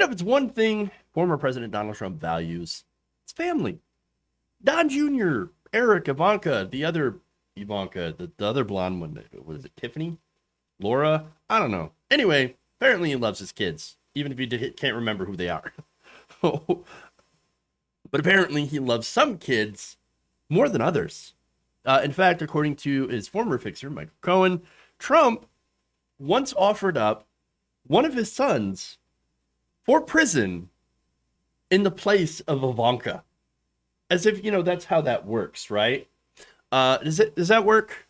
If it's one thing former President Donald Trump values, it's family. Don Jr., Eric, Ivanka, the other Ivanka, the other blonde one, was it Tiffany? Laura? I don't know. Anyway, apparently he loves his kids, even if can't remember who they are. But apparently he loves some kids more than others. In fact, according to his former fixer, Michael Cohen, Trump once offered up one of his sons for prison in the place of Ivanka. As if, that's how that works, right? Does that work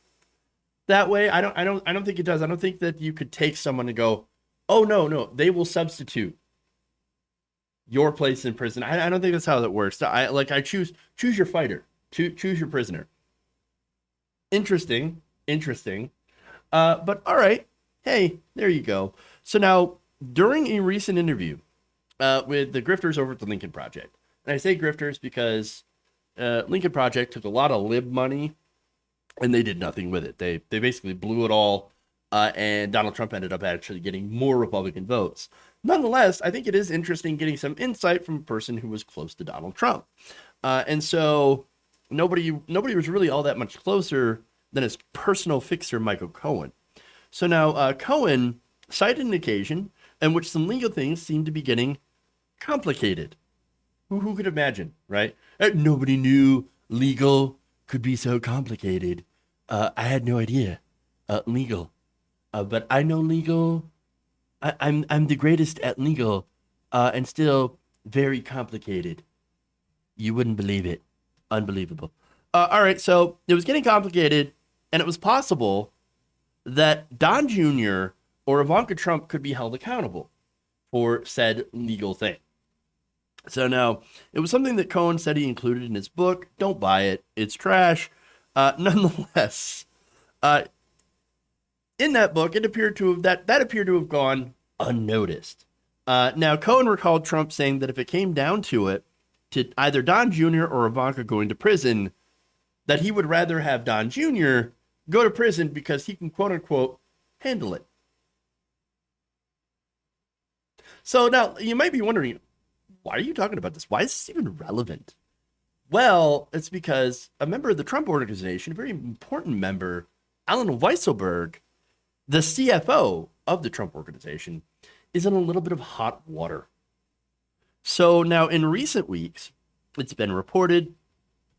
that way? I don't think it does. I don't think that you could take someone and go, oh no, they will substitute your place in prison. I don't think that's how that works. I choose your fighter, choose your prisoner. Interesting. But all right. Hey, there you go. So now, during a recent interview with the grifters over at the Lincoln Project, and I say grifters because Lincoln Project took a lot of lib money and they did nothing with it. They basically blew it all, and Donald Trump ended up actually getting more Republican votes. Nonetheless, I think it is interesting getting some insight from a person who was close to Donald Trump. And so nobody was really all that much closer than his personal fixer, Michael Cohen. So now Cohen cited an occasion in which some legal things seemed to be getting complicated. Who could imagine, right? Nobody knew legal could be so complicated. I had no idea. Legal. But I know legal. I'm the greatest at legal, and still very complicated. You wouldn't believe it. Unbelievable. All right, so it was getting complicated, and it was possible that Don Jr. or Ivanka Trump could be held accountable for said legal thing. So now, it was something that Cohen said he included in his book. Don't buy it. It's trash. Nonetheless, in that book, it appeared to have that appeared to have gone unnoticed. Now, Cohen recalled Trump saying that if it came down to it, to either Don Jr. or Ivanka going to prison, that he would rather have Don Jr. go to prison because he can, quote unquote, handle it. So now you might be wondering, why are you talking about this? Why is this even relevant? Well, it's because a member of the Trump organization, a very important member, Alan Weisselberg, the CFO of the Trump organization, is in a little bit of hot water. So now in recent weeks, it's been reported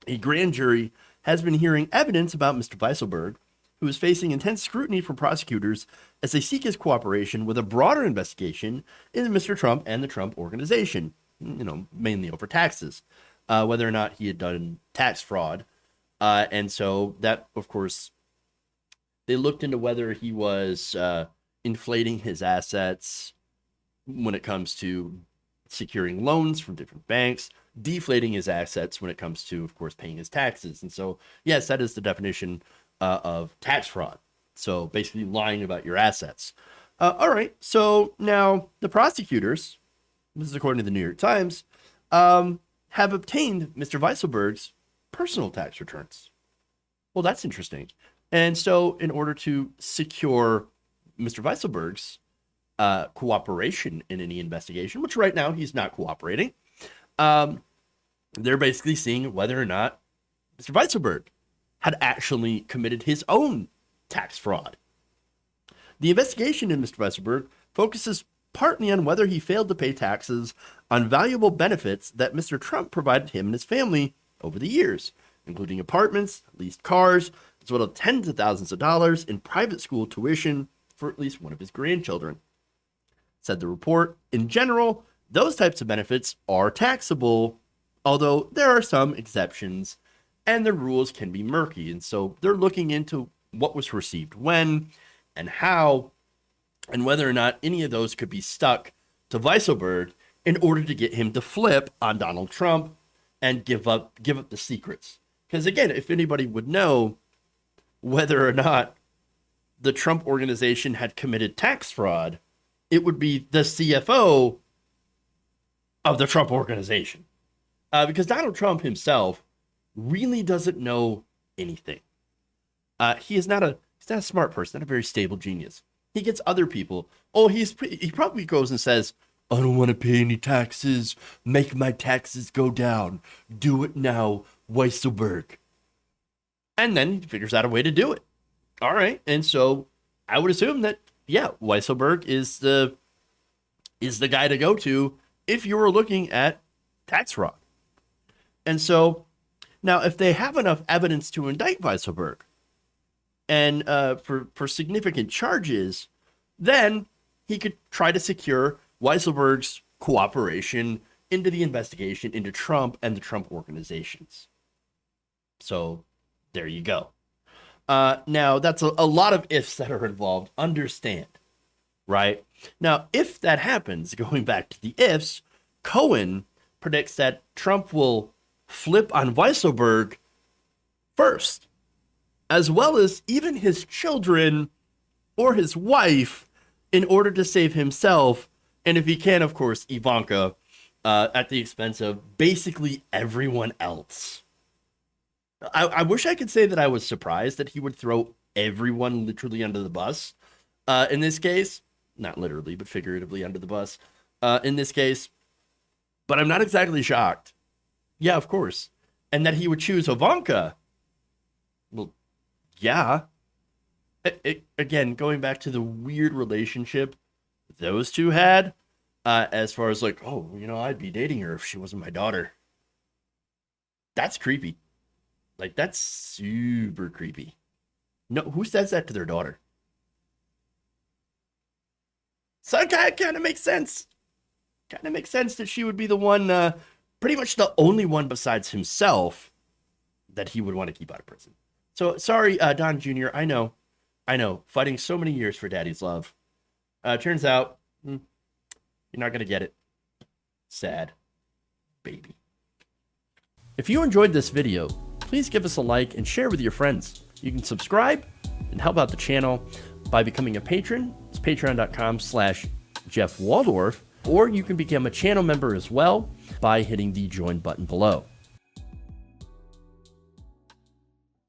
a grand jury has been hearing evidence about Mr. Weisselberg, who is facing intense scrutiny from prosecutors as they seek his cooperation with a broader investigation into Mr. Trump and the Trump organization, mainly over taxes, whether or not he had done tax fraud. And so that, of course, they looked into whether he was inflating his assets when it comes to securing loans from different banks, deflating his assets when it comes to, of course, paying his taxes. And so, yes, that is the definition of tax fraud. So basically lying about your assets. All right. So now the prosecutors, this is according to the New York Times, have obtained Mr. Weisselberg's personal tax returns. Well, that's interesting. And so in order to secure Mr. Weisselberg's cooperation in any investigation, which right now he's not cooperating, they're basically seeing whether or not Mr. Weisselberg had actually committed his own tax fraud. The investigation in Mr. Weisselberg focuses partly on whether he failed to pay taxes on valuable benefits that Mr. Trump provided him and his family over the years, including apartments, leased cars, as well as tens of thousands of dollars in private school tuition for at least one of his grandchildren. Said the report, in general, those types of benefits are taxable, although there are some exceptions and the rules can be murky. And so they're looking into what was received when and how, and whether or not any of those could be stuck to Weisselberg in order to get him to flip on Donald Trump and give up the secrets. Because again, if anybody would know whether or not the Trump organization had committed tax fraud, it would be the CFO of the Trump organization. Because Donald Trump himself really doesn't know anything. He's not a smart person, not a very stable genius. He gets other people. He probably goes and says, I don't want to pay any taxes. Make my taxes go down. Do it now, Weisselberg. And then he figures out a way to do it. All right. And so I would assume that, yeah, Weisselberg is the guy to go to if you were looking at tax fraud. And so now, if they have enough evidence to indict Weisselberg and for significant charges, then he could try to secure Weisselberg's cooperation into the investigation into Trump and the Trump organizations. So there you go. Now, that's a lot of ifs that are involved. Understand, right? Now, if that happens, going back to the ifs, Cohen predicts that Trump will flip on Weisselberg first, as well as even his children or his wife, in order to save himself, and if he can, of course, Ivanka, at the expense of basically everyone else. I wish I could say that I was surprised that he would throw everyone literally under the bus. In this case, not literally, but figuratively under the bus. In this case, but I'm not exactly shocked. Yeah, of course. And that he would choose Ivanka. Well, yeah. Again, going back to the weird relationship those two had, as far as like, oh, I'd be dating her if she wasn't my daughter. That's creepy. Like, that's super creepy. No, who says that to their daughter? So it kind of makes sense. Kind of makes sense that she would be the one, pretty much the only one besides himself that he would want to keep out of prison. So sorry, Don Jr. I know, fighting so many years for daddy's love. Turns out, you're not going to get it. Sad baby. If you enjoyed this video, please give us a like and share with your friends. You can subscribe and help out the channel by becoming a patron. It's patreon.com/Jeff Waldorf, or you can become a channel member as well by hitting the join button below.